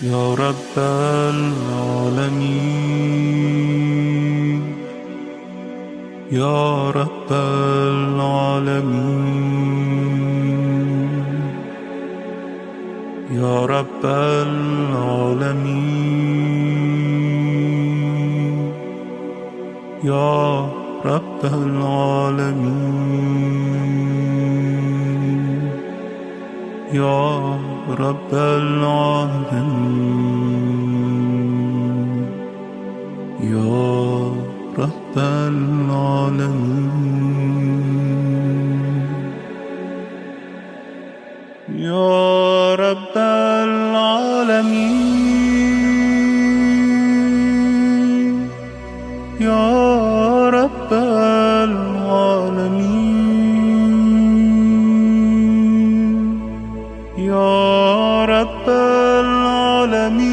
يا رب العالمين يا رب العالمين يا رب العالمين يا رب العالمين يا رب العالمين يا رب العالمين يا رب العالمين يا رب العالمين يا رب العالمين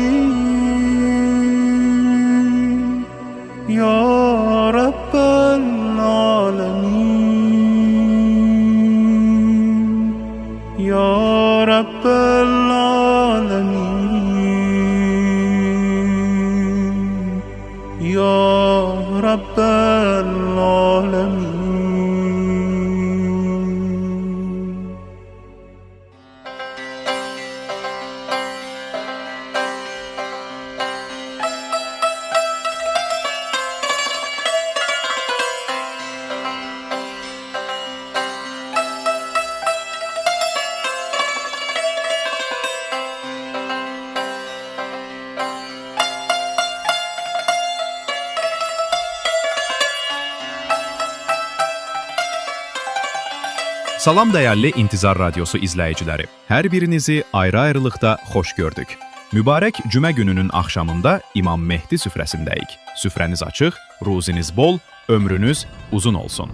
يا رب العالمين يا رب العالمين يا رب العالمين. Salam dəyərli İntizar Radiosu izləyiciləri. Hər birinizi ayrı-ayrılıqda xoş gördük. Mübarək cümə gününün axşamında İmam Mehdi süfrəsindəyik. Süfrəniz açıq, ruziniz bol, ömrünüz uzun olsun.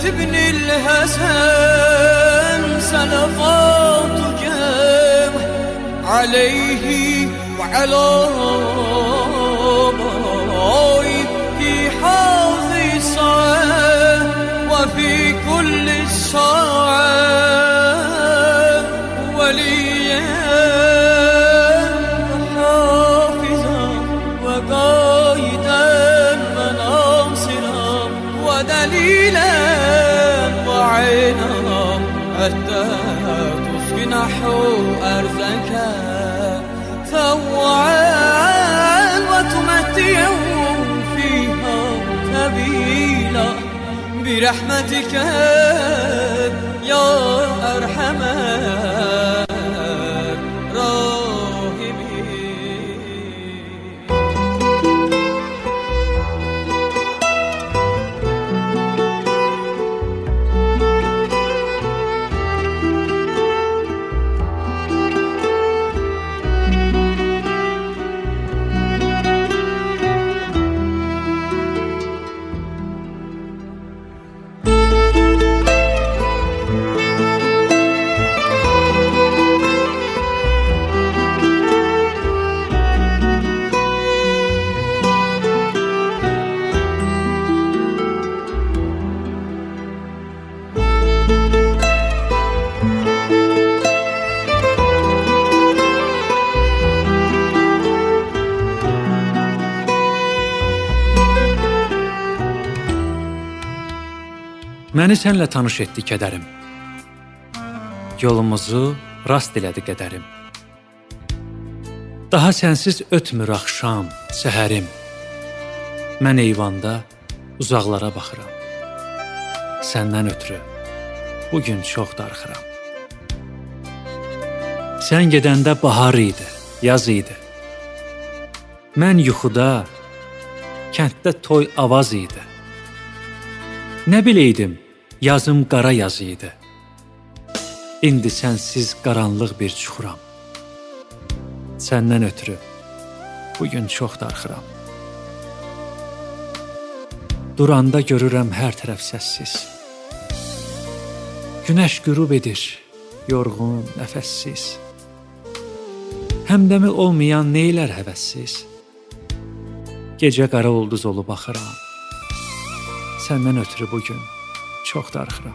ابن الحسن صلواتك عليه وعلى آله في حوض الساعة وفي كل الساعة وليا وحافظا وقائدا وناصرا ودليلا وعينا حتى تسكنه أرضك طوعا وتمتعه فيها سبيلا برحمتك يا أرحم الراحمين. Məni sənlə tanış etdi kədərim, yolumuzu rast elədi qədərim. Daha sənsiz ötmür axşam, səhərim. Mən eyvanda uzaqlara baxıram. Səndən ötürü bugün çox darıxıram. Sən gedəndə bahar idi, yaz idi. Mən yuxuda, kənddə toy avaz idi. Nə biləydim, yazım qara yazı idi. İndi sənsiz qaranlıq bir çuxuram. Səndən ötürü bugün çox darıxıram. Duranda görürəm hər tərəf səssiz. Günəş qürub edir, yorğun, nəfəssiz. Həmdəmi olmayan neylər həvəssiz. Gecə qara ulduz olub baxıram. Səndən ötürü bugün çox darıxıram.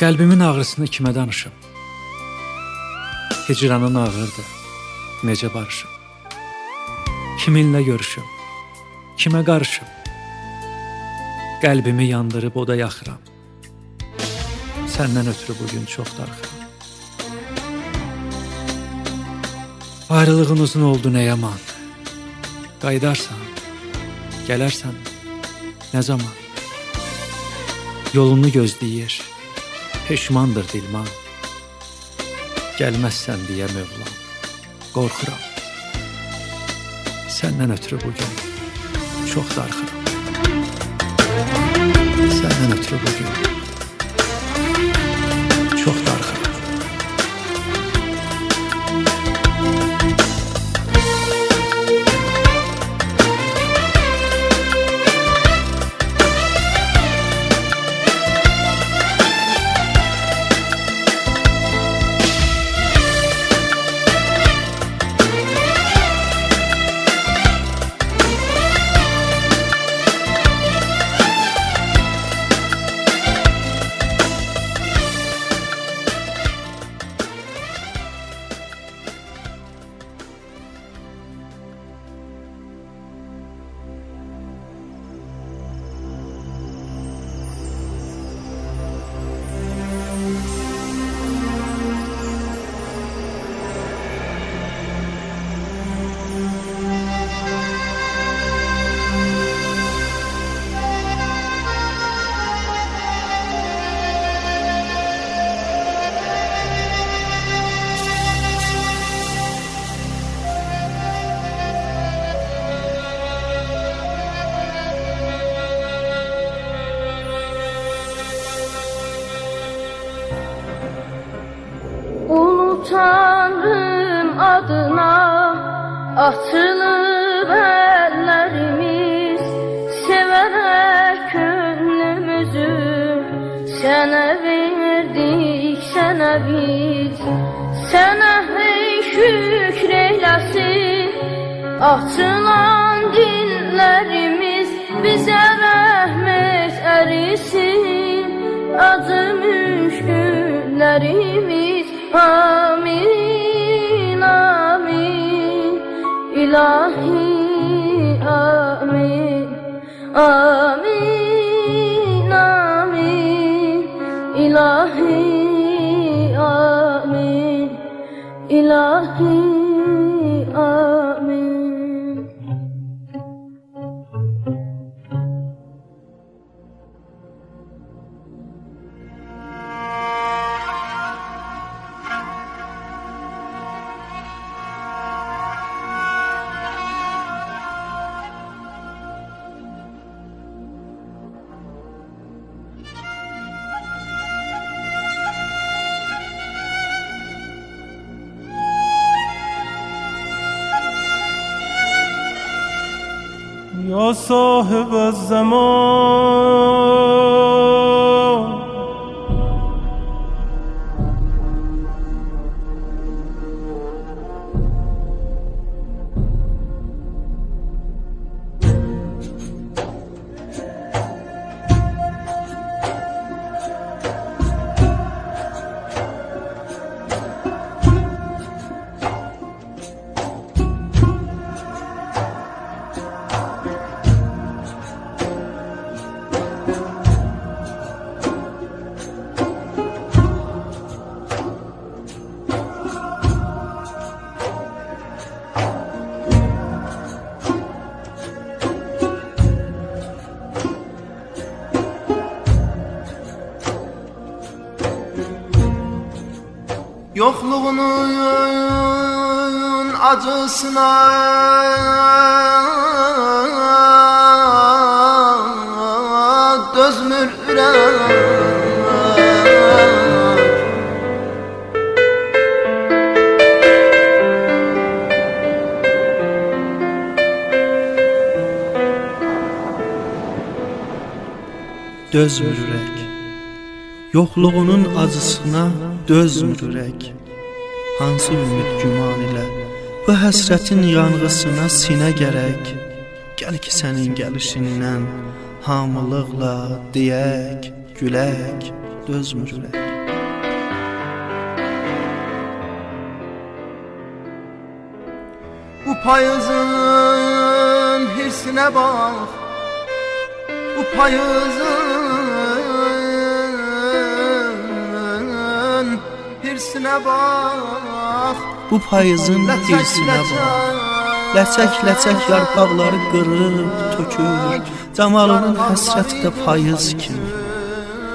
Qəlbimin ağrısını kimə danışım? Hicranın ağırdır, necə barışım? Kiminlə görüşüm? Kimə qarışım? Qəlbimi yandırıb oda yaxıram. Səndən ötürü bugün çox darıxıram. Ayrılığın uzun oldu nə yaman. Qayıdarsan, gələrsən, nə zaman? Yolunu gözləyir, peşmandır dilman. Gəlməzsən deyə Mövlam, qorxuram. Səndən ötürü bugün çox darıxıram. Səndən ötürü bugün çox darıxıram. Tanrım adına açılıb əllərimiz, sevərək könlümüzü sənə verdik, sənə biz. Sənə hey şükr eyləsin açılan dillərimiz, bizə rəhmət ərisin acı müşküllərimiz. Amin, amin, ilahi, amin, amin, amin, ilahi, amin, ilahi, amin. یا صاحب الزمان Yokluğunun acısına dözmür ürək. Dözmür ürək. Yoxluğunun acısına dözmür ürək. Hansı ümid güman ilə bu həsrətin yanğısına sinə gərək. Gəl ki sənin gəlişindən hamılıqla deyək, gülək, dözmür ürək. Bu payızın hissinə bax, bu payızın hirsinə bax, bu payızın hirsinə bax. Ləçək-ləçək yarpaqları qırıb, tökür, camalının həsrəti də payız kimi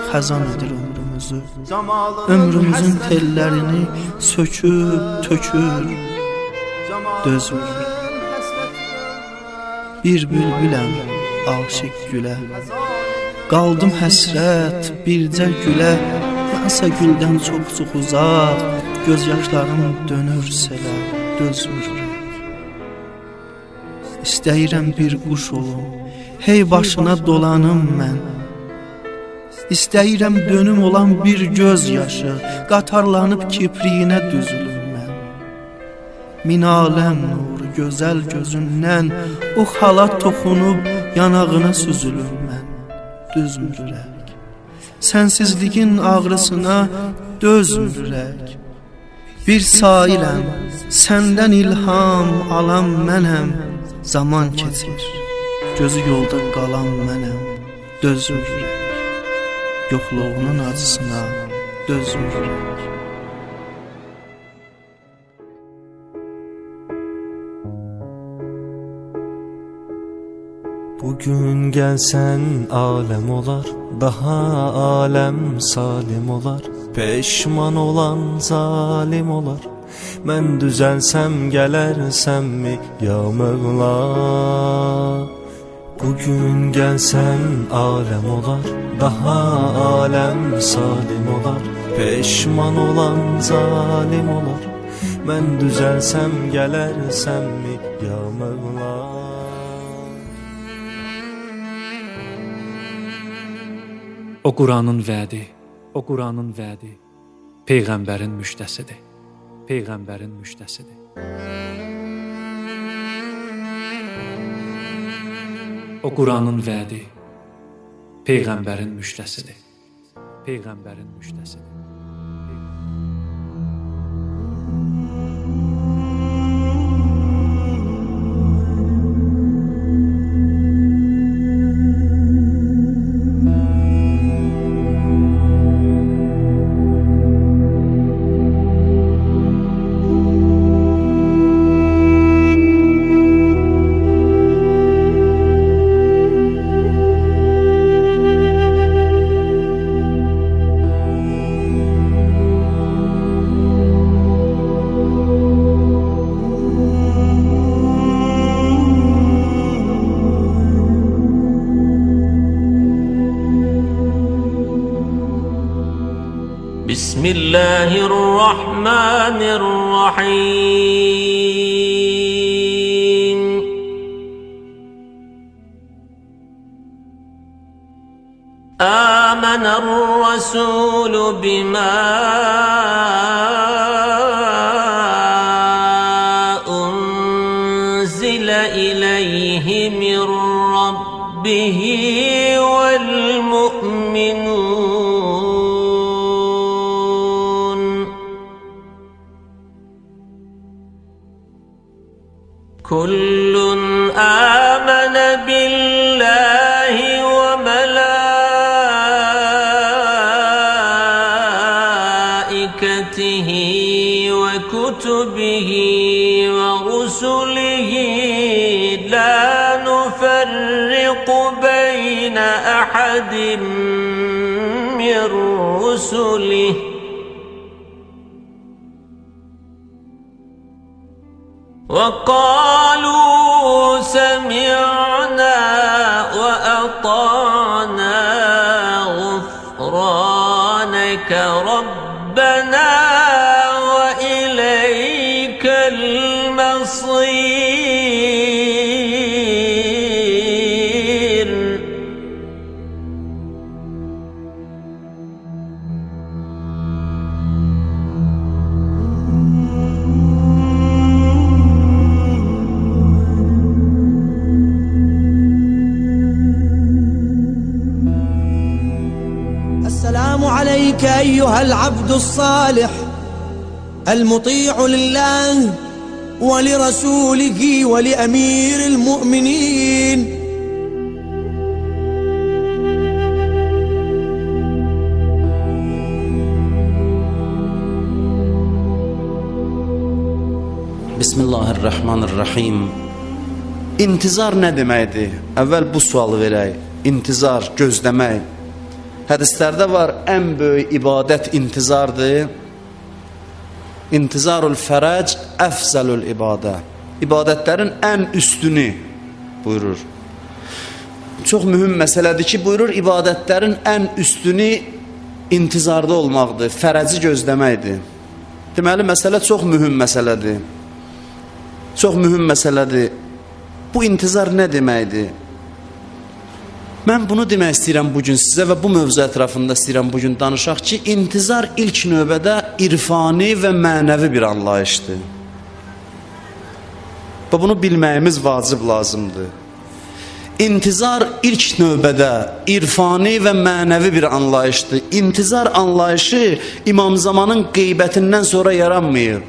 xəzan edir ömrümüzü. Ömrümüzün tellərini söküb, tökür, dözmür. Bir bülbüləm, aşiq gülə, qaldım həsrət, bircə gülə. Mənsə güldən çox-çox uzaq, göz yaşlarım dönür selə, dözmür ürək. İstəyirəm bir quş olum, hey başına dolanım mən. İstəyirəm dönüm olan bir göz yaşı, qatarlanıb kipriyinə düzülüm mən. Min aləm nuru gözəl gözündən, o xalat toxunub yanağına süzülüm mən, düzmür ürək. Sənsizliyin ağrısına dözmür ürək. Bir sailəm, səndən ilham alan mənəm. Zaman keçir, gözü yolda qalan mənəm, dözmür ürək. Yoxluğunun acısına dözmür ürək. Bugün gəlsən aləm olar, daha aləm salim olar. Peşman olan zalim olar. Mən düzəlsəm gələrsənmi ya Mövla? Bugün gəlsən aləm olar, daha aləm salim olar. Peşman olan zalim olar. Mən düzəlsəm gələrsənmi ya Mövla? O Quranın vədi, o Quranın vədi Peyğəmbərin müjdəsidir. Peyğəmbərin müjdəsidir. O Quranın vədi Peyğəmbərin müjdəsidir. Peyğəmbərin müjdəsidir. Bismillahirrahmanirrahim. Âmener rasûlü bimâ unzile ileyhi min rabbihi vel mu'minûn. Kullun âmene billahi ve melâiketihi ve kutubihi ve rusulihi la nuferriqu beyne ahadin min rusulihi وقالوا سمعنا وأطعنا غفرانك ربنا وإليك المصير. السلام عليك أيها العبد الصالح المطيع لله ولرسوله ولأمير المؤمنين. Bismillahirrahmanirrahim. İntizar nə deməkdir? Əvvəl bu sualı verək. İntizar, gözləmək. Hədislərdə var, ən böyük ibadət intizardır. İntizarul fərəc əfzəlül ibadə. İbadətlərin ən üstünü buyurur. Çox mühüm məsələdir ki, buyurur, ibadətlərin ən üstünü intizarda olmaqdır, fərəci gözləməkdir. Deməli, məsələ çox mühüm məsələdir. Çox mühüm məsələdir. Bu intizar nə deməkdir? Mən bunu demək istəyirəm bugün sizə və bu mövzu ətrafında istəyirəm bugün danışaq ki, intizar ilk növbədə irfani və mənəvi bir anlayışdır. Və bunu bilməyimiz vacib lazımdır. İntizar ilk növbədə irfani və mənəvi bir anlayışdır. İntizar anlayışı İmam Zamanın qeybətindən sonra yaranmayıb.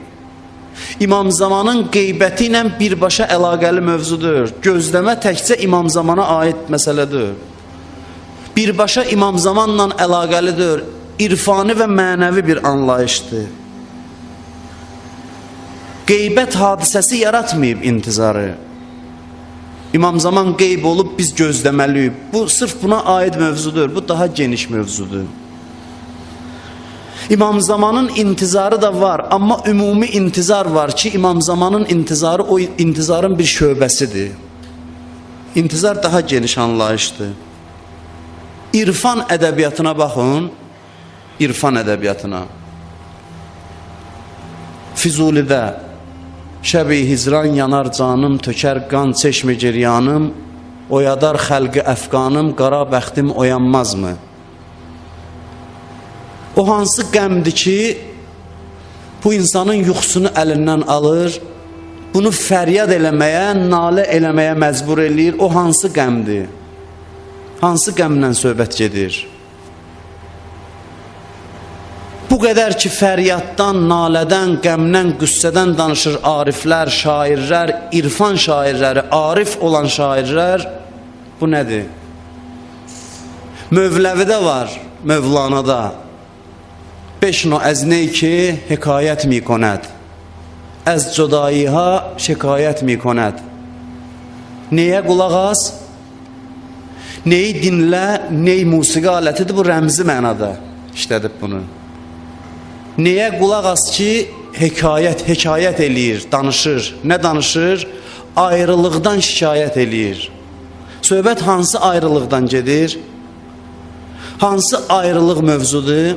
İmam Zamanın qeybəti ilə birbaşa əlaqəli mövzudur. Gözləmə təkcə İmam Zamana aid məsələdir. Birbaşa İmam Zamanla əlaqəlidir. İrfani və mənəvi bir anlayışdır. Qeybət hadisəsi yaratmayıb intizarı. İmam Zaman qeyb olub biz gözləməliyik. Bu sırf buna aid mövzudur. Bu daha geniş mövzudur. İmam Zamanın intizarı da var, amma ümumi intizar var ki, İmam Zamanın intizarı o intizarın bir şöbəsidir. İntizar daha geniş anlayışdır. İrfan ədəbiyyatına baxın, İrfan ədəbiyyatına. Füzulidə şəb-i hicran yanar canım, tökər qan çeşmi giryanım, oyadar xəlqi əfqanım, qara bəxtim oyanmazmı? O hansı qəmdir ki, bu insanın yuxusunu əlindən alır, bunu fəryad eləməyə, nalə eləməyə məcbur eləyir. O hansı qəmdir? Hansı qəmlə söhbət gedir? Bu qədər ki, fəryaddan, nalədən, qəmdən, qüssədən danışır ariflər, şairlər, irfan şairləri, arif olan şairlər. Bu nədir? Mövləvidə var, Mövlanada. Beşno əz ney ki, hekayət mi konəd. Əz codayiha şekayət mi konəd. Neyə qulaq az? Neyi dinlə, ney musiqi alətidir, bu rəmzi mənada işlədib bunu. Neyə qulaq az ki, hekayət eləyir, danışır. Nə danışır? Ayrılıqdan şikayət eləyir. Söhbət hansı ayrılıqdan gedir? Hansı ayrılıq mövzudur?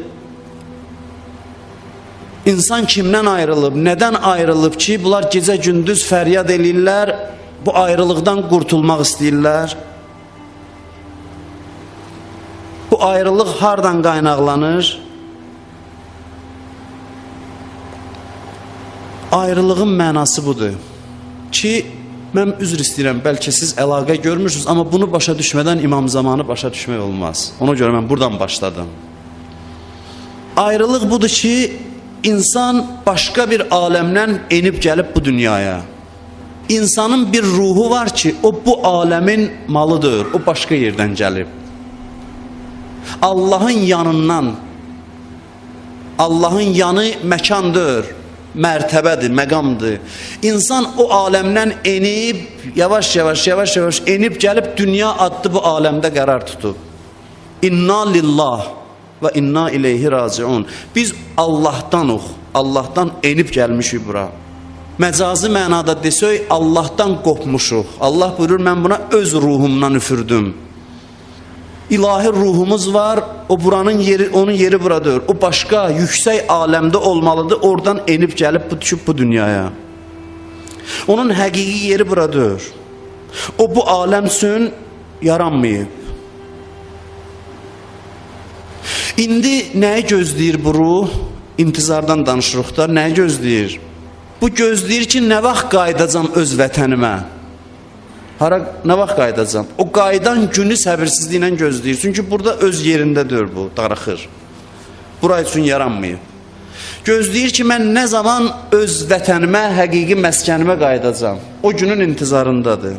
İnsan kimdən ayrılıb, nədən ayrılıb ki, bunlar gecə-gündüz fəryad eləyirlər, bu ayrılıqdan qurtulmaq istəyirlər? Bu ayrılıq hardan qaynaqlanır? Ayrılığın mənası budur ki, mən üzr istəyirəm, bəlkə siz əlaqə görmürsünüz, amma bunu başa düşmədən İmam Zamanı başa düşmək olmaz. Ona görə mən buradan başladım. Ayrılıq budur ki, İnsan başqa bir aləmdən enib gəlib bu dünyaya. İnsanın bir ruhu var ki, o bu aləmin malıdır, o başqa yerdən gəlib. Allahın yanından, Allahın yanı məkandır, mərtəbədir, məqamdır. İnsan o aləmdən enib, yavaş-yavaş enib gəlib dünya adlı bu aləmdə qərar tutub. İnna lillah və inna ileyhi raciun. Biz Allahdanıq, Allahdan enib gəlmişik bura. Məcazi mənada desək, Allahdan qopmuşuq. Allah buyurur, mən buna öz ruhumdan üfürdüm. İlahi ruhumuz var, onun yeri buradır. O başqa, yüksək aləmdə olmalıdır, oradan enib gəlib, düşüb bu dünyaya. Onun həqiqi yeri buradır. O bu aləm üçün yaranmayıb. İndi nəyi gözləyir bu ruh? İntizardan danışırıq da, nəyi gözləyir? Bu gözləyir ki, nə vaxt qayıdacam öz vətənimə? Nə vaxt qayıdacam? O qayıdan günü səbirsizliklə gözləyir. Çünki burada öz yerindədir bu, darıxır. Burayı üçün yaranmayıb. Gözləyir ki, mən nə zaman öz vətənimə, həqiqi məskənimə qayıdacam? O günün intizarındadır.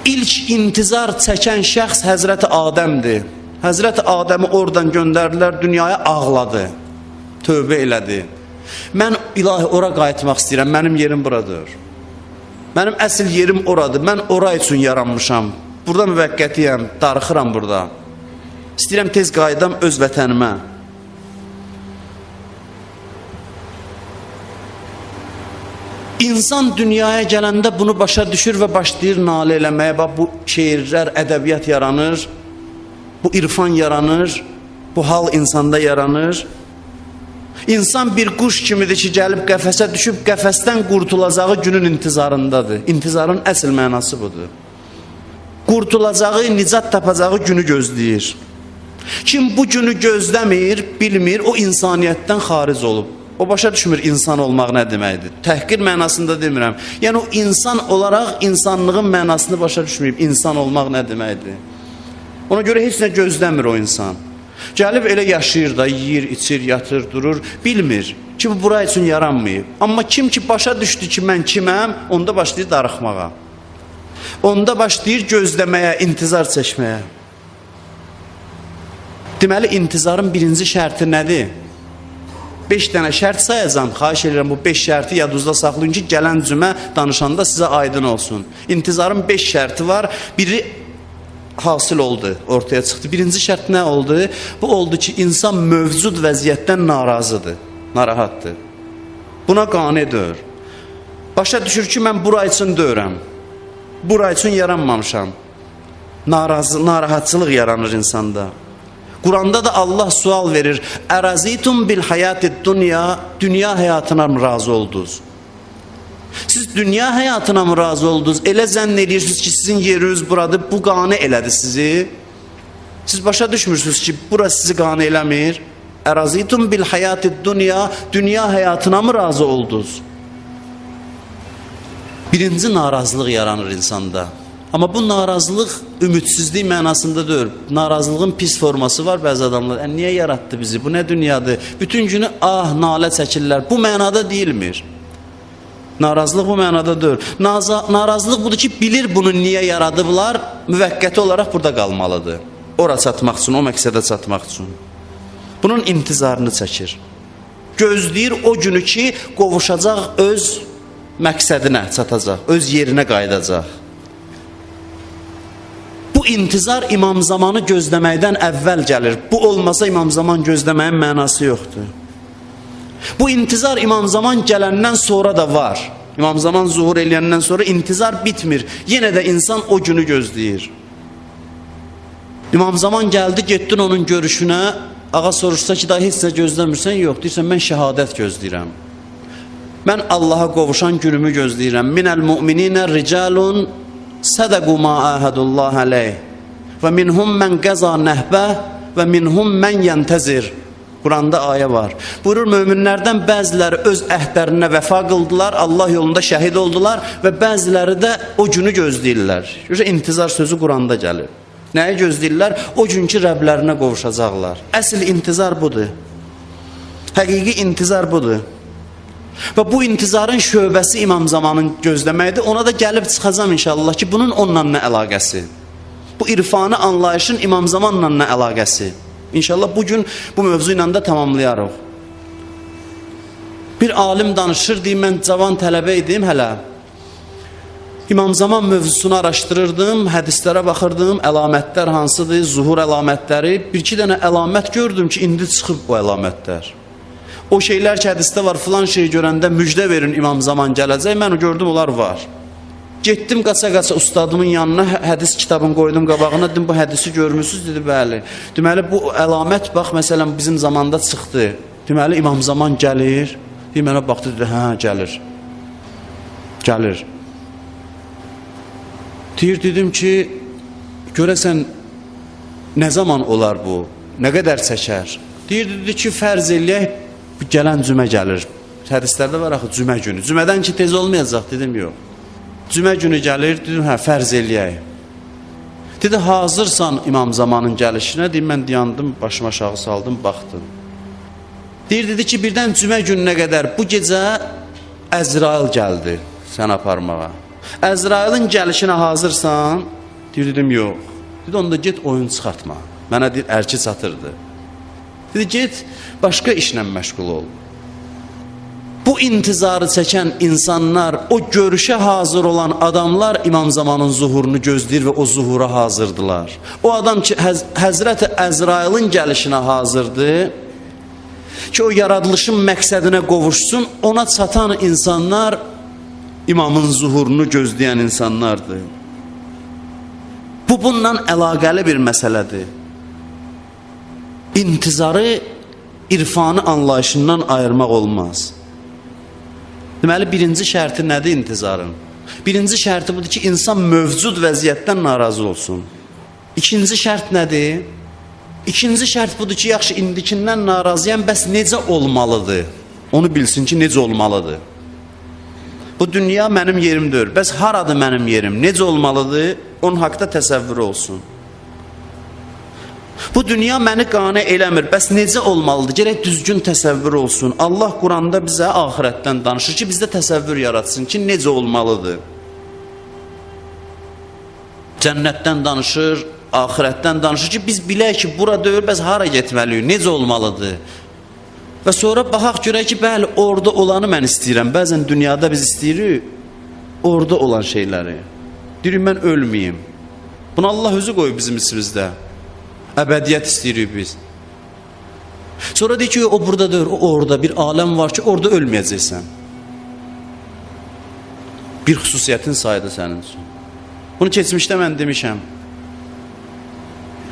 İlk intizar çəkən şəxs Həzrəti Adəmdir. Həzrəti Adəmi oradan göndərdilər, dünyaya ağladı, tövbə elədi. Mən ilahi ora qayıtmaq istəyirəm, mənim yerim buradır. Mənim əsl yerim oradır, mən ora üçün yaranmışam. Burada müvəqqətiyəm, darıxıram burada. İstəyirəm tez qayıdam öz vətənimə. İnsan dünyaya gələndə bunu başa düşür və başlayır nalə eləməyə. Bax, bu şeirlər, ədəbiyyat yaranır, bu irfan yaranır, bu hal insanda yaranır. İnsan bir quş kimidir ki, gəlib qəfəsə düşüb, qəfəsdən qurtulacağı günün intizarındadır. İntizarın əsl mənası budur. Qurtulacağı, nicat tapacağı günü gözləyir. Kim bu günü gözləmir, bilmir, o insaniyyətdən xaric olub. O başa düşmür insan olmaq nə deməkdir. Təhqir mənasında demirəm. Yəni o insan olaraq insanlığın mənasını başa düşməyib, insan olmaq nə deməkdir. Ona görə heç nə gözləmir o insan. Gəlib elə yaşayır da, yiyir, içir, yatır, durur, bilmir ki, bu bura üçün yaranmayıb. Amma kim ki başa düşdü ki, mən kiməm, onda başlayır darıxmağa. Onda başlayır gözləməyə, intizar çəkməyə. Deməli, intizarın birinci şərti nədir? 5 dənə şərt sayacam, xahiş edirəm bu 5 şərti yadınızda saxlayın ki, gələn cümə danışanda sizə aydın olsun. İntizarın 5 şərti var, biri hasıl oldu, ortaya çıxdı. Birinci şərt nə oldu? Bu oldu ki, insan mövcud vəziyyətdən narazıdır, narahatdır. Buna qanidir. Başa düşür ki, mən bura üçün deyirəm, bura üçün yaranmamışam. Narahatçılıq yaranır insanda. Quranda da Allah sual verir, Ərazitum bil hayatid dünya, dünya həyatına mı razı oldunuz? Siz dünya həyatına mı razı oldunuz? Elə zənn edirsiniz ki, sizin yeriniz buradır, bu qane elədi sizi. Siz başa düşmürsünüz ki, burası sizi qane eləmir. Ərazitum bil hayatid dünya, dünya həyatına mı razı oldunuz? Birinci narazılıq yaranır insanda. Amma bu narazılıq ümidsizlik mənasında deyil. Narazılığın pis forması var bəzi adamlar. Niyə yaratdı bizi? Bu nə dünyadır? Bütün günü nalə çəkirlər. Bu mənada deyilmir. Narazılıq bu mənada deyil. Narazılıq budur ki, bilir bunu niyə yaradıblar, müvəqqəti olaraq burada qalmalıdır. Ora çatmaq üçün, o məqsədə çatmaq üçün. Bunun intizarını çəkir. Gözləyir o günü ki, qovuşacaq öz məqsədinə çatacaq, öz yerinə qayıdacaq. Bu intizar İmam Zamanı gözləməkdən əvvəl gəlir. Bu olmasa İmam Zaman gözləməyin mənası yoxdur. Bu intizar İmam Zaman gələndən sonra da var. İmam Zaman zuhur eləyəndən sonra intizar bitmir. Yenə də insan o günü gözləyir. İmam Zaman gəldi, getdin onun görüşünə. Ağa soruşsa ki, daha heç nə gözləmirsən? Yox, deyirsən, mən şəhadət gözləyirəm. Mən Allaha qovuşan günümü gözləyirəm. Minəl mu'mininə ricalun sədəqu ma əhədullah aleyh və minhum mən qəza nəhbə və minhum mən yəntəzir. Quranda ayə var. Buyurur, möminlərdən bəziləri öz əhdlərinə vəfa qıldılar, Allah yolunda şəhid oldular və bəziləri də o günü gözləyirlər. İntizar sözü Quranda gəlir. Nəyi gözləyirlər? O günkü Rəblərinə qovuşacaqlar. Əsl intizar budur. Həqiqi intizar budur. Və bu intizarın şöbəsi İmam Zamanın gözləməkdir. Ona da gəlib çıxacam inşallah ki, bunun onunla nə əlaqəsi? Bu irfanı anlayışın İmam Zamanla nə əlaqəsi? İnşallah bugün bu mövzu ilə də tamamlayarıq. Bir alim danışır, deyim, mən cavan tələbə idim hələ. İmam Zaman mövzusunu araşdırırdım, hədislərə baxırdım, əlamətlər hansıdır, zuhur əlamətləri. Bir-iki dənə əlamət gördüm ki, indi çıxıb bu əlamətlər. O şeylər ki, hədisdə var, filan şey görəndə müjdə verin İmam Zaman gələcək. Mən gördüm, onlar var. Getdim qaça-qaça ustadımın yanına, hədis kitabını qoydum qabağına, dedim, bu hədisi görmüsünüz? Dedi, bəli. Deməli, bu əlamət, bax, məsələn, bizim zamanda çıxdı. Deməli, İmam Zaman gəlir. Bir mənə baxdı, dedi, hə, gəlir. Gəlir. Dedim ki, görəsən, nə zaman olar bu? Nə qədər çəkər? Dedi ki, fərz eləyək, gələn cümə gəlir. Hədislərdə var axı, cümə günü. Cümədən ki, tez olmayacaq, dedim, yox. Cümə günü gəlir, dedim, hə, fərz eləyək. Dedi, hazırsan İmam Zamanın gəlişinə, deyim, mən dayandım, başıma aşağı saldım, baxdım. Dedi ki, birdən cümə gününə qədər bu gecə Əzrail gəldi sən aparmağa. Əzrailin gəlişinə hazırsan? Dedim, yox. Dedi, onda get oyun çıxartma. Mənə deyir, ərki çatırdı. Dedi, get, başqa işlə məşğul ol. Bu intizarı çəkən insanlar, o görüşə hazır olan adamlar İmam Zamanın zuhurunu gözləyir və o zuhura hazırdılar. O adam ki, Həzrəti Əzrailin gəlişinə hazırdır, ki o yaradılışın məqsədinə qovuşsun, ona çatan insanlar İmamın zuhurunu gözləyən insanlardır. Bu, bundan əlaqəli bir məsələdir. İntizarı irfanı anlayışından ayırmaq olmaz. Deməli, birinci şərti nədir intizarın? Birinci şərti budur ki, insan mövcud vəziyyətdən narazı olsun. İkinci şərt nədir? İkinci şərt budur ki, yaxşı, indikindən narazıyam, bəs necə olmalıdır? Onu bilsin ki, necə olmalıdır? Bu dünya mənim yerimdir. Bəs haradır mənim yerim? Necə olmalıdır? Onun haqda təsəvvür olsun. Bu dünya məni qane eləmir. Bəs necə olmalıdır? Gərək düzgün təsəvvür olsun. Allah Quranda bizə axirətdən danışır ki, bizdə təsəvvür yaratsın ki, necə olmalıdır? Cənnətdən danışır, axirətdən danışır ki, biz bilək ki, bura deyil, bəs hara getməliyik, necə olmalıdır? Və sonra baxaq görək ki, bəli, orada olanı mən istəyirəm. Bəzən dünyada biz istəyirik, orada olan şeyləri. Deyirik, mən ölməyim. Bunu Allah özü qoyub bizim içimizdə. Əbədiyyət istəyirik biz. Sonra deyir ki, o burada deyir, o orada bir aləm var ki, orada ölməyəcəksən. Bir xüsusiyyətin sayıdır sənin üçün. Bunu keçmişdə mən demişəm.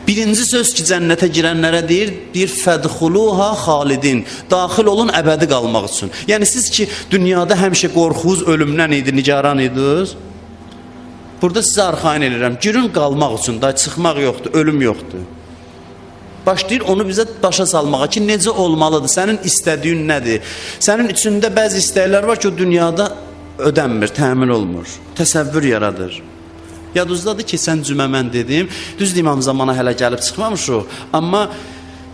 Birinci söz ki, cənnətə girənlərə deyir, fədxuluha xalidin. Daxil olun əbədi qalmaq üçün. Yəni siz ki, dünyada həmişə qorxunuz ölümdən idi, nigaran idiniz. Burada sizə arxain edirəm. Girin qalmaq üçün, da çıxmaq yoxdur, ölüm yoxdur. Başlayır onu bizə başa salmağa ki, necə olmalıdır, sənin istədiyin nədir? Sənin içində bəzi istəklər var ki, o dünyada ödənmir, təmin olmur, təsəvvür yaradır. Yadınızdadır, keçən cümə mən dedim, düzdür İmam Zamana hələ gəlib çıxmamışıq, amma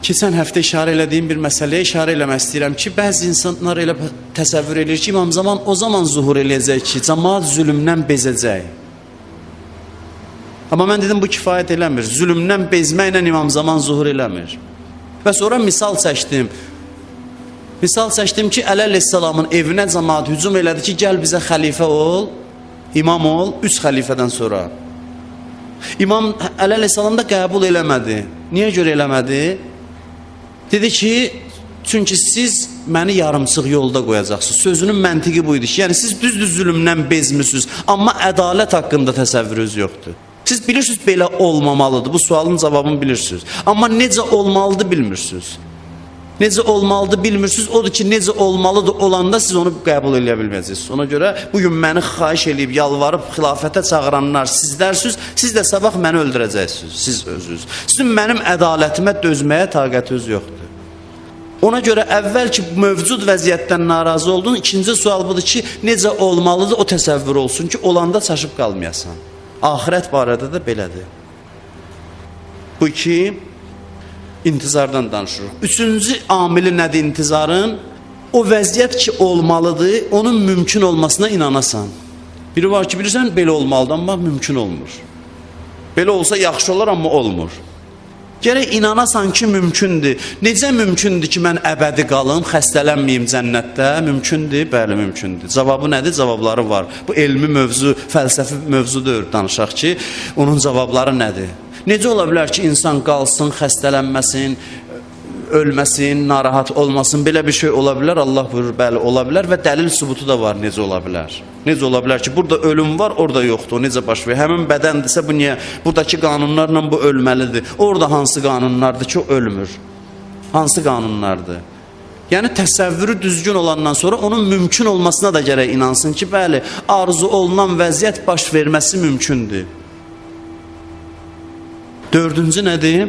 keçən həftə işarə elədiyim bir məsələyə işarə eləmək istəyirəm ki, bəzi insanlar elə təsəvvür edir ki, İmam Zaman o zaman zuhur eləyəcək ki, cəmaat zülümdən bezəcək. Amma mən dedim, bu kifayət eləmir. Zülümdən bezməklə İmam Zaman zuhur eləmir. Və sonra misal çəkdim. Misal çəkdim ki, Əli əleyhissalamın evinə cəmaat hücum elədi ki, gəl bizə xəlifə ol, imam ol, 3 xəlifədən sonra. İmam Əli əleyhissalam da qəbul eləmədi. Niyə görə eləmədi? Dedi ki, çünki siz məni yarımçıq yolda qoyacaqsınız. Sözünün məntiqi buydu ki, yəni siz düzdür zülümdən bezmirsiniz, amma ədalət haqqında təsəvvürünüz yoxdur. Siz bilirsiniz, belə olmamalıdır. Bu sualın cavabını bilirsiniz. Amma necə olmalıdır bilmirsiniz. Necə olmalıdır bilmirsiniz. Odur ki, necə olmalıdır olanda siz onu qəbul eləyə bilməyəcəksiniz. Ona görə bugün məni xahiş eləyib, yalvarıb, xilafətə çağıranlar sizlərsiniz. Siz də sabah məni öldürəcəksiniz. Siz özünüz. Sizin mənim ədalətimə dözməyə taqətiniz yoxdur. Ona görə əvvəl ki, mövcud vəziyyətdən narazı oldun. İkinci sual budur ki, necə olmalıdır o təsəvvür olsun ki, olanda çaşıb qalmayasan. Ahirət barədə də belədir. Bu iki, intizardan danışırıq. Üçüncü amili nədir intizarın? O vəziyyət ki olmalıdır, onun mümkün olmasına inanasan. Biri var ki, bilirsən, belə olmalıdır, amma mümkün olmur. Belə olsa yaxşı olar, amma olmur. Gərək inanasan ki, mümkündür. Necə mümkündür ki, mən əbədi qalım, xəstələnməyim cənnətdə? Mümkündür, bəli, mümkündür. Cavabı nədir? Cavabları var. Bu elmi mövzu, fəlsəfi mövzudur, danışaq ki, onun cavabları nədir? Necə ola bilər ki, insan qalsın, xəstələnməsin, ölməsin, narahat olmasın, belə bir şey ola bilər. Allah buyurur, bəli, ola bilər və dəlil sübutu da var, necə ola bilər. Necə ola bilər ki, burada ölüm var, orada yoxdur, o necə baş verir? Həmin bədəndirsə bu niyə? Buradakı qanunlarla bu ölməlidir. Orada hansı qanunlardır ki, o ölmür? Hansı qanunlardır? Yəni təsəvvürü düzgün olandan sonra onun mümkün olmasına da gərək inansın ki, bəli, arzu olunan vəziyyət baş verməsi mümkündür. Dördüncü nədir?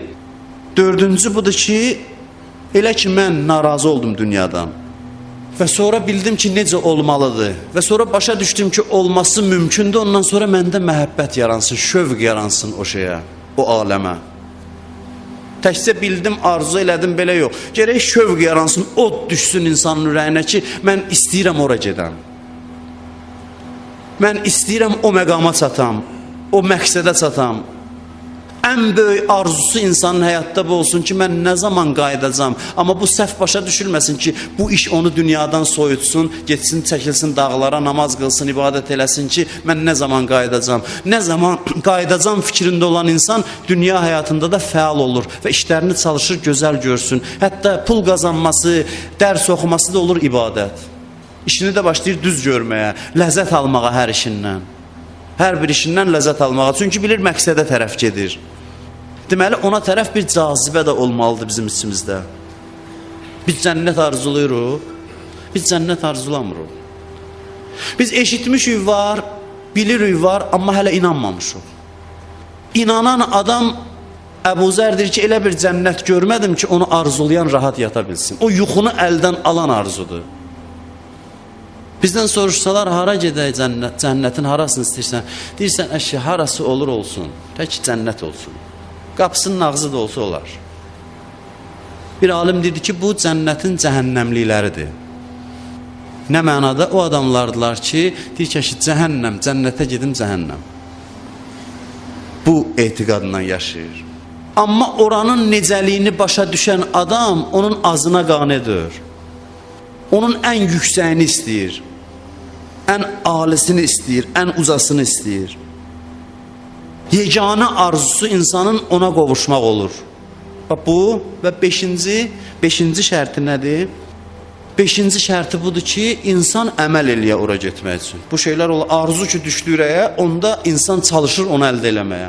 Dördüncü budur ki, elə ki mən narazı oldum dünyadan və sonra bildim ki necə olmalıdır və sonra başa düşdüm ki olması mümkündür, ondan sonra məndə məhəbbət yaransın, şövq yaransın o şeyə, o aləmə. Təkcə bildim, arzu elədim, belə yox. Gərək şövq yaransın, od düşsün insanın ürəyinə ki, mən istəyirəm ora gedəm. Mən istəyirəm o məqama çatam, o məqsədə çatam. Ən böyük arzusu insanın həyatda bu olsun ki, mən nə zaman qayıdacam. Amma bu səhv başa düşülməsin ki, bu iş onu dünyadan soyutsun, getsin, çəkilsin dağlara, namaz qılsın, ibadət eləsin ki, mən nə zaman qayıdacam. Nə zaman qayıdacam fikrində olan insan dünya həyatında da fəal olur və işlərini çalışır, gözəl görsün. Hətta pul qazanması, dərs oxuması da olur ibadət. İşini də başlayır düz görməyə, ləzzət almağa hər işindən. Hər bir işindən ləzzət almağa. Çünki bilir məqsədə tərəf gedir. Deməli, ona tərəf bir cazibə də olmalıdır bizim içimizdə. Biz cənnət arzuluyuruq, biz cənnət arzulamırıq. Biz eşitmişik var, bilirik var, amma hələ inanmamışıq. İnanan adam Əbu Zər deyir ki, elə bir cənnət görmədim ki, onu arzulayan rahat yata bilsin. O yuxunu əldən alan arzudur. Bizdən soruşsalar, hara gedək cənnətin harasını istəyirsən? Deyirsən, əşi, harası olur olsun, tək cənnət olsun. Qapısının ağzı da olsa olar. Bir alim dedi ki, bu cənnətin cəhənnəmlikləridir. Nə mənada? O adamlardılar ki, deyir ki, cəhənnəm, cənnətə gedim cəhənnəm. Bu etiqadla yaşayır. Amma oranın necəliyini başa düşən adam onun azına qanedir. Onun ən yüksəyini istəyir. Ən alisini istəyir, ən uzasını istəyir. Yeganə arzusu insanın ona qovuşmaq olur. Bu və beşinci şərti nədir? Beşinci şərti budur ki, insan əməl eləyə ora getmək üçün. Bu şeylər olur, arzu ki düşdü ürəyə, onda insan çalışır onu əldə eləməyə.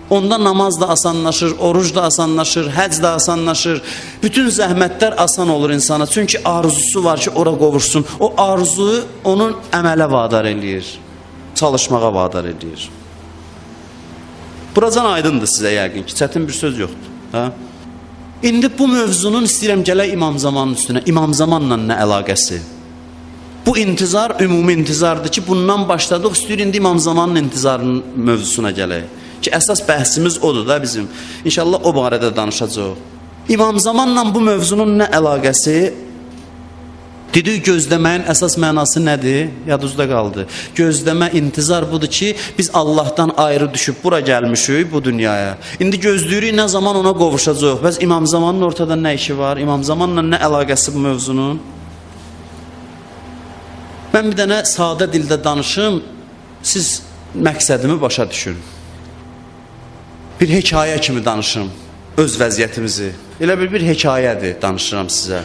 Onda namaz da asanlaşır, oruc da asanlaşır, həc də asanlaşır. Bütün zəhmətlər asan olur insana. Çünki arzusu var ki, ora qovuşsun. O arzu onun əmələ vadar eləyir. Çalışmağa vadar eləyir. Buracan aydındır sizə yəqin ki, çətin bir söz yoxdur. Hə? İndi bu mövzunun istəyirəm gələk İmam Zamanın üstünə. İmam Zamanla nə əlaqəsi? Bu intizar ümumi intizardır ki, bundan başladıq, istəyir indi İmam Zamanın intizarının mövzusuna gələk. Ki, əsas bəhsimiz odur da bizim. İnşallah o barədə danışacaq. İmam Zamanla bu mövzunun nə əlaqəsi? Dedik, gözləməyin əsas mənası nədir? Yadınızda qaldı. Gözləmə, intizar budur ki, biz Allahdan ayrı düşüb bura gəlmişik bu dünyaya. İndi gözləyirik, nə zaman ona qovuşacaq. Bəs İmam Zamanın ortada nə işi var? İmam Zamanla nə əlaqəsi bu mövzunun? Mən bir dənə sadə dildə danışım, siz məqsədimi başa düşün. Bir hekayə kimi danışım öz vəziyyətimizi. Elə bir hekayədir danışıram sizə.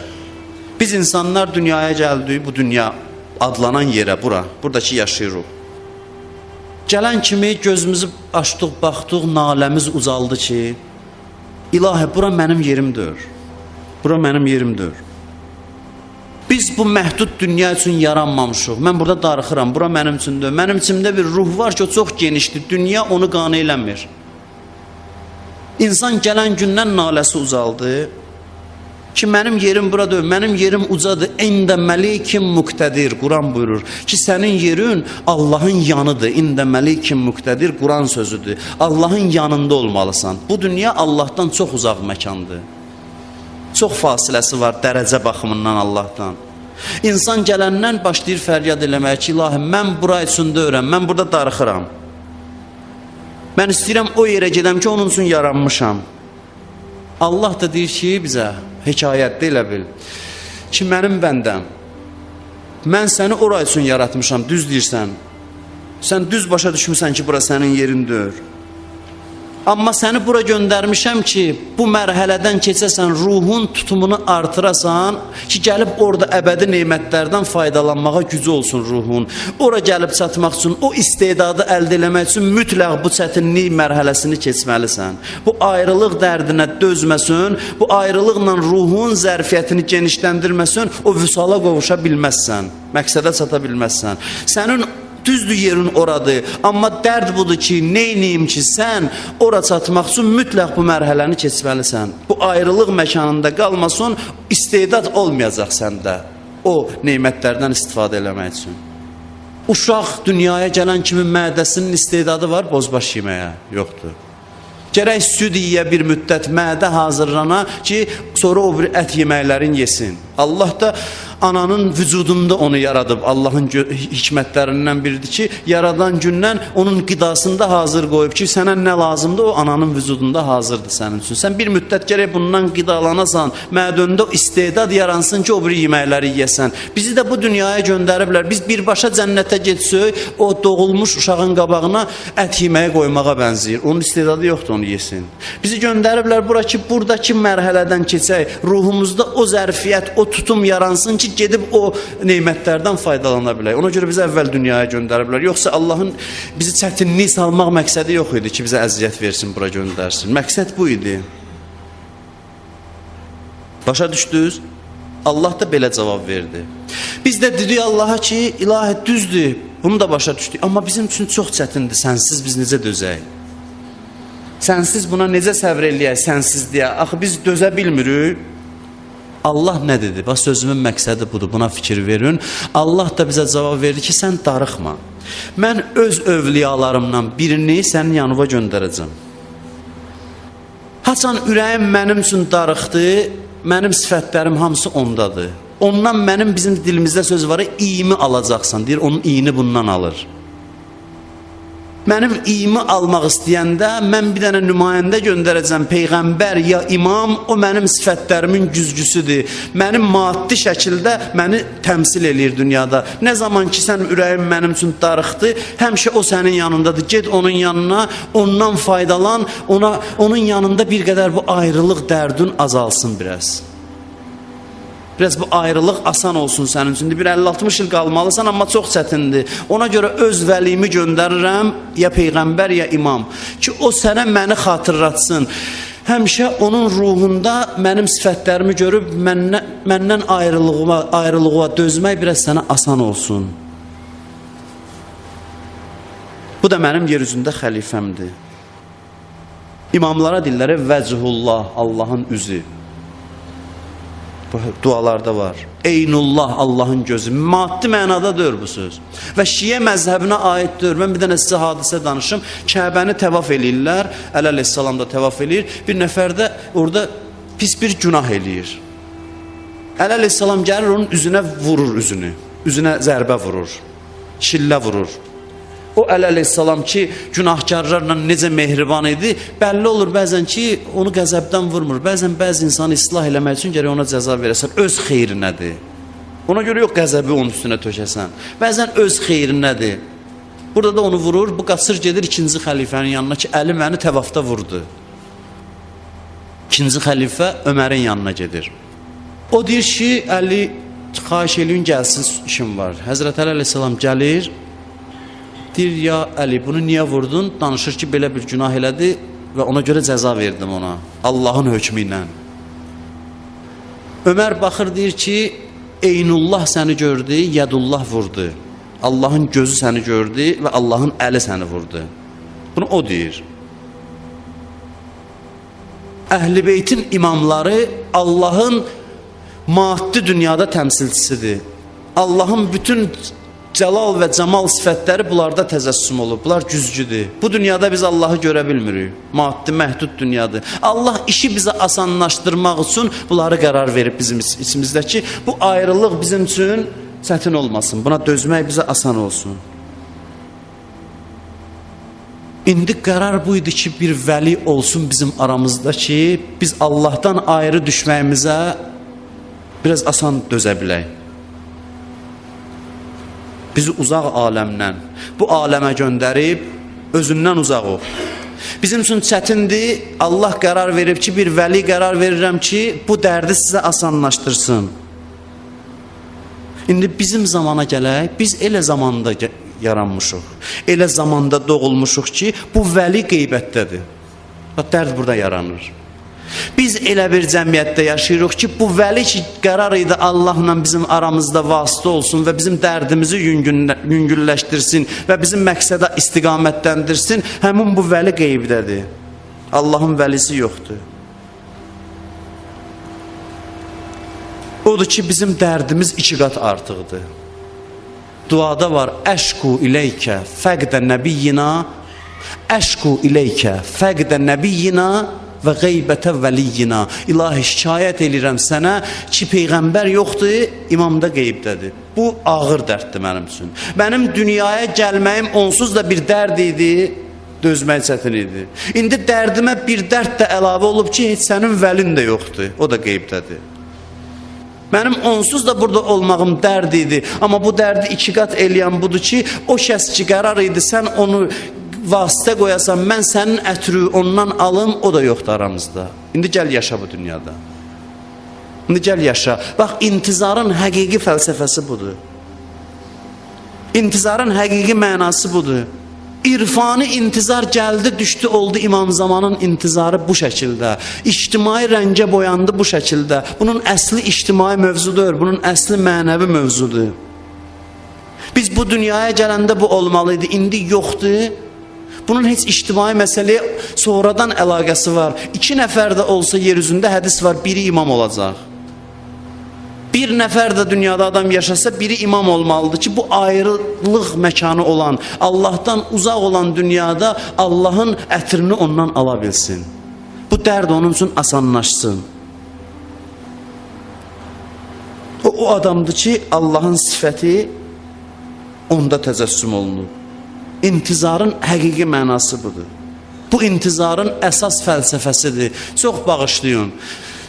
Biz insanlar dünyaya gəldik, bu dünya adlanan yerə, buradakı yaşayırıq. Gələn kimi gözümüzü açdıq, baxdıq, naləmiz uzaldı ki, İlahi, bura mənim yerimdir. Bura mənim yerimdir. Biz bu məhdud dünya üçün yaranmamışıq. Mən burada darıxıram, bura mənim üçündür. Mənim içimdə bir ruh var ki, o çox genişdir. Dünya onu qane eləmir. İnsan gələn gündən naləsi uzaldı ki, mənim yerim buradır, mənim yerim ucadır. İndə məlikim müqtədir, Quran buyurur ki, sənin yerin Allahın yanıdır. İndə məlikim müqtədir, Quran sözüdür. Allahın yanında olmalısan. Bu dünya Allahdan çox uzaq məkandır. Çox fasiləsi var dərəcə baxımından Allahdan. İnsan gələndən başlayır fəryad eləməyə ki, İlahi, mən bura üçün deyirəm, mən burada darıxıram. Mən istəyirəm o yerə gedəm ki, onun üçün yaranmışam. Allah da deyir ki, bizə hekayətdə elə bil ki, mənim bəndəm, mən səni ora üçün yaratmışam, düz deyirsən. Sən düz başa düşmüsən ki, bura sənin yerindir. Amma səni bura göndərmişəm ki, bu mərhələdən keçəsən, ruhun tutumunu artırasan, ki, gəlib orada əbədi nemətlərdən faydalanmağa gücü olsun ruhun. Ora gəlib çatmaq üçün, o istedadı əldə eləmək üçün mütləq bu çətinlik mərhələsini keçməlisən. Bu ayrılıq dərdinə dözməsin, bu ayrılıqla ruhun zərfiyyətini genişləndirməsin, o vüsala qovuşa bilməzsən, məqsədə çata bilməzsən. Sənin düzdür yerin oradır, amma dərd budur ki, neyniyim ki, sən ora çatmaq üçün mütləq bu mərhələni keçməlisən. Bu ayrılıq məkanında qalmasın, istedad olmayacaq səndə o neymətlərdən istifadə eləmək üçün. Uşaq dünyaya gələn kimi mədəsinin istedadı var bozbaş yeməyə, yoxdur. Gərək süd yiyə bir müddət mədə hazırlana ki, sonra o bir ət yeməklərin yesin. Allah da ananın vücudunda onu yaradıb. Allahın hikmətlərindən biridir ki, yaradan gündən onun qidasında hazır qoyub ki, sənə nə lazımdır, o ananın vücudunda hazırdır sənin üçün. Sən bir müddət gərək bundan qidalanasan, mədəndə istedad yaransın ki, o bir yeməkləri yiyəsən. Bizi də bu dünyaya göndəriblər. Biz birbaşa cənnətə getsək, o doğulmuş uşağın qabağına ət yeməyə qoymağa bənzəyir. Onun istedadı yoxdur, onu yesin. Bizi göndəriblər bura ki, buradakı mərhələdən keçək, ruhumuzda o zərfiyyət, o tutum yaransın ki, gedib o neymətlərdən faydalana bilək. Ona görə bizi əvvəl dünyaya göndəriblər. Yoxsa Allahın bizi çətinlik salmaq məqsədi yox idi ki, bizə əziyyət versin, bura göndərsin. Məqsəd bu idi. Başa düşdünüz? Allah da belə cavab verdi. Biz də dedik Allaha ki, ilahi düzdür, bunu da başa düşdük. Amma bizim üçün çox çətindir, sənsiz biz necə dözək? Sənsiz buna necə səvr eləyək, sənsiz deyə? Axı biz dözə bilmirik. Allah nə dedi? Bax, sözümün məqsədi budur, buna fikir verin. Allah da bizə cavab verdi ki, sən darıxma. Mən öz övliyalarımdan birini sənin yanıva göndərəcəm. Haçan ürəyim mənim üçün darıxdı, mənim sifətlərim hamısı ondadır. Ondan mənim bizim dilimizdə söz var, iyimi alacaqsan, deyir, onun iyini bundan alır. Mənim iyimi almaq istəyəndə mən bir dənə nümayəndə göndərəcəm, peyğəmbər ya imam, o mənim sifətlərimin güzgüsüdür. Mənim maddi şəkildə məni təmsil eləyir dünyada. Nə zaman ki, sən ürəyim mənim üçün darıxdı, həmişə o sənin yanındadır. Ged onun yanına, ondan faydalan, onun yanında bir qədər bu ayrılıq dərdin azalsın biraz. Biraz bu ayrılıq asan olsun sənin üçün. Bir 50-60 il qalmalısan, amma çox çətindir. Ona görə öz vəlimi göndərirəm, ya peyğəmbər, ya imam. Ki, o sənə məni xatırlatsın. Həmişə onun ruhunda mənim sifətlərimi görüb, məndən ayrılığa dözmək biraz sənə asan olsun. Bu da mənim yer üzündə xəlifəmdir. İmamlara dilləri vəcihullah, Allahın üzü. Dualarda var. Eynullah, Allahın gözü. Maddi mənadadır bu söz. Və Şiə məzhəbinə aiddir. Mən bir dənə sizə hadisə danışım. Kəbəni təvaf eləyirlər. Əli əleyhissalam da təvaf eləyir. Bir nəfər də orada pis bir günah eləyir. Əli əleyhissalam gəlir, onun üzünə vurur üzünü. Üzünə zərbə vurur. Şillə vurur. O Əli əleyhissalam ki, günahkarlarla necə mehriban idi, bəlli olur bəzən ki, onu qəzəbdən vurmur. Bəzən bəzi insanı islah eləmək üçün gərək ona cəza verəsən. Öz xeyrinədir. Ona görə yox qəzəbi onun üstünə tökəsən. Bəzən öz xeyrinədir. Burada da onu vurur, bu qaçır gedir ikinci xəlifənin yanına ki, Əli məni təvafda vurdu. İkinci xəlifə Ömərin yanına gedir. O deyir ki, Əli, xahiş eləyin gəlsin, işim var. Həzrət Əli əleyhissalam gəlir, deyir, ya Əli, bunu niyə vurdun? Danışır ki, belə bir günah elədi və ona görə cəza verdim ona, Allahın hökmü ilə. Ömər baxır, deyir ki, Eynullah səni gördü, Yədullah vurdu. Allahın gözü səni gördü və Allahın əli səni vurdu. Bunu o deyir. Əhl-i Beytin imamları Allahın maddi dünyada təmsilçisidir. Allahın bütün cəlal və camal sifətləri bunlarda təzəssüm olub. Bunlar güzgüdür. Bu dünyada biz Allahı görə bilmirik. Maddi, məhdud dünyadır. Allah işi bizə asanlaşdırmaq üçün bunları qərar verib bizim içimizdə ki, bu ayrılıq bizim üçün çətin olmasın. Buna dözmək bizə asan olsun. İndi qərar bu idi ki, bir vəli olsun bizim aramızda ki, biz Allahdan ayrı düşməyimizə biraz asan dözə bilək. Bizi uzaq aləmdən, bu aləmə göndərib, özündən uzaq ol. Bizim üçün çətindir. Allah qərar verib ki, bir vəli qərar verirəm ki, bu dərdi sizə asanlaşdırsın. İndi bizim zamana gələk, biz elə zamanda yaranmışıq. Elə zamanda doğulmuşuq ki, bu vəli qeybətdədir. Dərd burada yaranır. Biz elə bir cəmiyyətdə yaşayırıq ki, bu vəli ki, qərar idi Allahla bizim aramızda vasitə olsun və bizim dərdimizi yüngülləşdirsin və bizim məqsədə istiqamətləndirsin, həmin bu vəli qeybdədir. Allahın vəlisi yoxdur. Odur ki, bizim dərdimiz 2 qat artıqdır. Duada var, əşku iləykə fəqdə nəbiyyina, əşku iləykə fəqdə nəbiyyina və qeybətə vəliyyina. İlahi, şikayət edirəm sənə ki, Peyğəmbər yoxdur, imam da qeybdədir. Bu ağır dərddir mənim üçün. Mənim dünyaya gəlməyim onsuz da bir dərd idi, dözmək çətin idi. İndi dərdimə bir dərd də əlavə olub ki, heç sənin vəlin də yoxdur, o da qeybdədir. Mənim onsuz da burada olmağım dərd idi, amma bu dərdi 2 qat eləyən budur ki, o şəxs ki, qərar idi, sən onu vasitə qoyasan, mən sənin ətri ondan alım, o da yoxdur aramızda. İndi gəl yaşa bu dünyada. İndi gəl yaşa. Bax, intizarın həqiqi fəlsəfəsi budur. İntizarın həqiqi mənası budur. İrfani intizar gəldi, düşdü, oldu İmam Zamanın intizarı bu şəkildə. İctimai rəngə boyandı bu şəkildə. Bunun əsli ictimai mövzudur, bunun əsli mənəvi mövzudur. Biz bu dünyaya gələndə bu olmalıydı, indi yoxdur. Bunun heç ictimai məsələyə sonradan əlaqəsi var. 2 nəfər də olsa yer üzündə hədis var, biri imam olacaq. 1 nəfər də dünyada adam yaşasa, biri imam olmalıdır ki, bu ayrılıq məkanı olan, Allahdan uzaq olan dünyada Allahın ətrini ondan ala bilsin. Bu dərd onun üçün asanlaşsın. O adamdır ki, Allahın sifəti onda təcəssüm olunur. İntizarın həqiqi mənası budur. Bu intizarın əsas fəlsəfəsidir. Çox bağışlayın.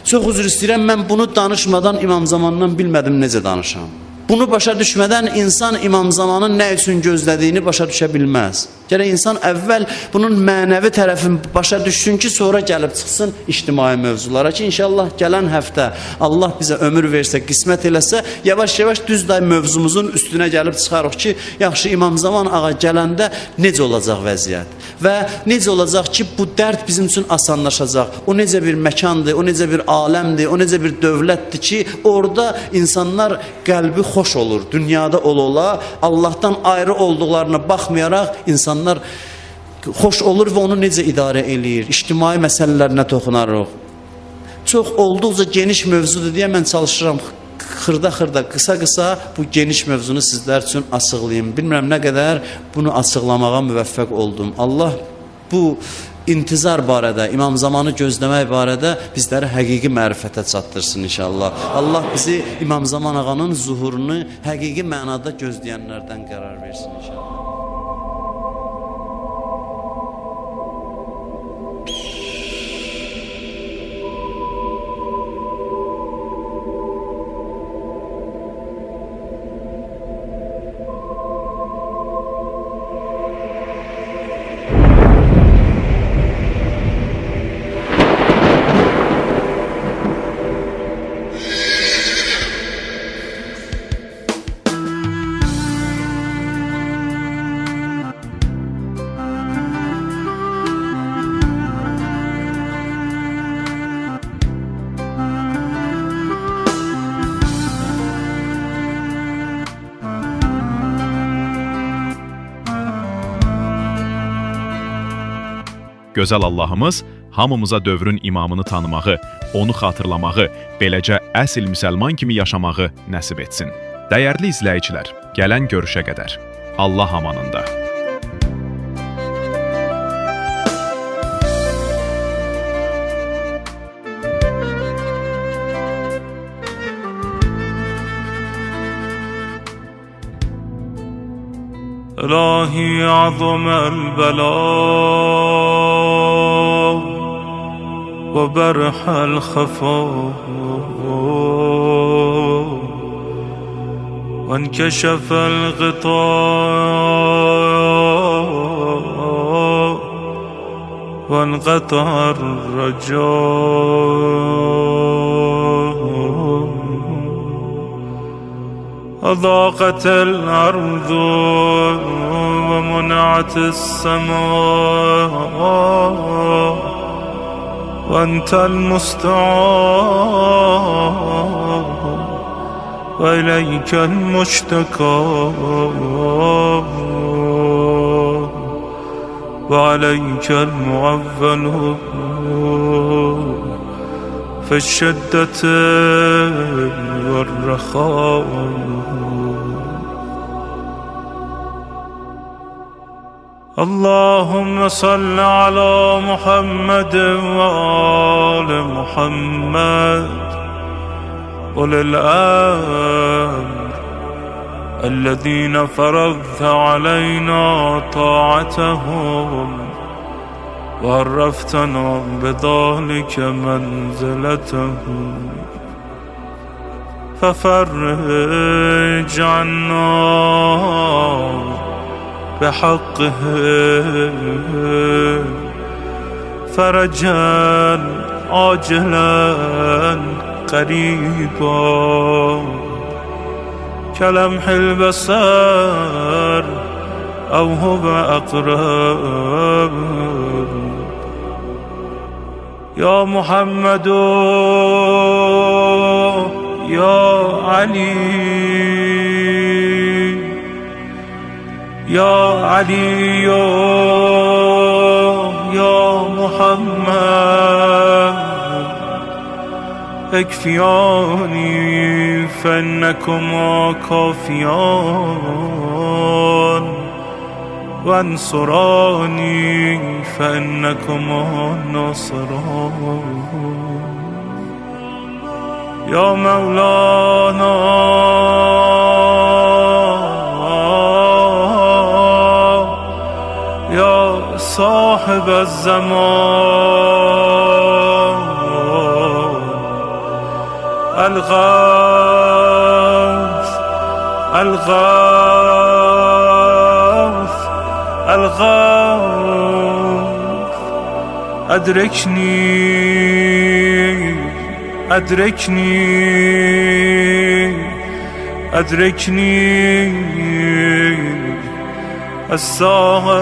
Çox üzr istəyirəm, mən bunu danışmadan İmam Zamandan bilmədim necə danışam. Bunu başa düşmədən insan İmam Zamanın nə üçün gözlədiyini başa düşə bilməz. Gərək insan əvvəl bunun mənəvi tərəfini başa düşsün ki, sonra gəlib çıxsın ictimai mövzulara ki, inşallah gələn həftə Allah bizə ömür versə, qismət eləsə, yavaş-yavaş düz day mövzumuzun üstünə gəlib çıxarıq ki, yaxşı İmam Zaman ağa gələndə necə olacaq vəziyyət və necə olacaq ki, bu dərd bizim üçün asanlaşacaq. O necə bir məkandır, o necə bir aləmdir, o necə bir dövlətdir ki, orada insanlar qəlbi xoş olur, dünyada ola-ola, Allahdan ayrı olduqlarına baxmayaraq insanlar xoş olur və onu necə idarə eləyir, ictimai məsələlərinə toxunarıq. Çox olduqca geniş mövzudur deyə mən çalışıram xırda-xırda, qısa-qısa bu geniş mövzunu sizlər üçün açıqlayayım. Bilmirəm nə qədər bunu açıqlamağa müvəffəq oldum. Allah bu intizar barədə, İmam Zamanı gözləmək barədə bizləri həqiqi mərifətə çatdırsın inşallah. Allah bizi İmam Zaman ağanın zuhurunu həqiqi mənada gözləyənlərdən qərar versin inşallah. Gözəl Allahımız hamımıza dövrün imamını tanımağı, onu xatırlamağı, beləcə əsl müsəlman kimi yaşamağı nəsib etsin. Dəyərli izləyicilər, gələn görüşə qədər Allah amanında. إلهي عظم البلاء وبرح الخفاء وانكشف الغطاء وانقطع الرجاء وضاقت الأرض ومنعت السماء وأنت المستعان وإليك المشتكى وعليك المعول في الشدة والرخاء. اللهم صل على محمد وآل محمد أولي الأمر الذين فرضت علينا طاعتهم وعرفتنا بذلك منزلتهم ففرج عنا بحقه فرجا عاجلا قريبا كلمح البصر أو هو أقرب. يا محمد يا علي يا علي يا محمد اكفياني فإنكما كافيان وانصراني فإنكما ناصران. يا مولانا يا صاحب الزمان الغوث الغوث الغوث أدركني أدركني أدركني الساعة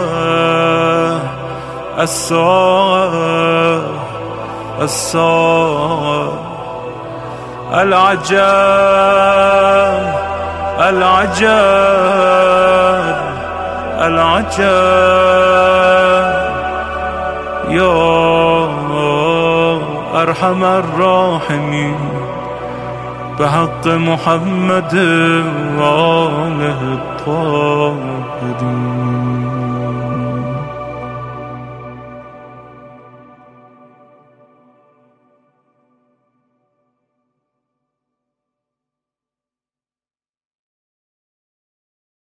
الساعة الساعة العجب العجب العجب. يا أرحم الراحمين بحق محمد وآله الطاهرين.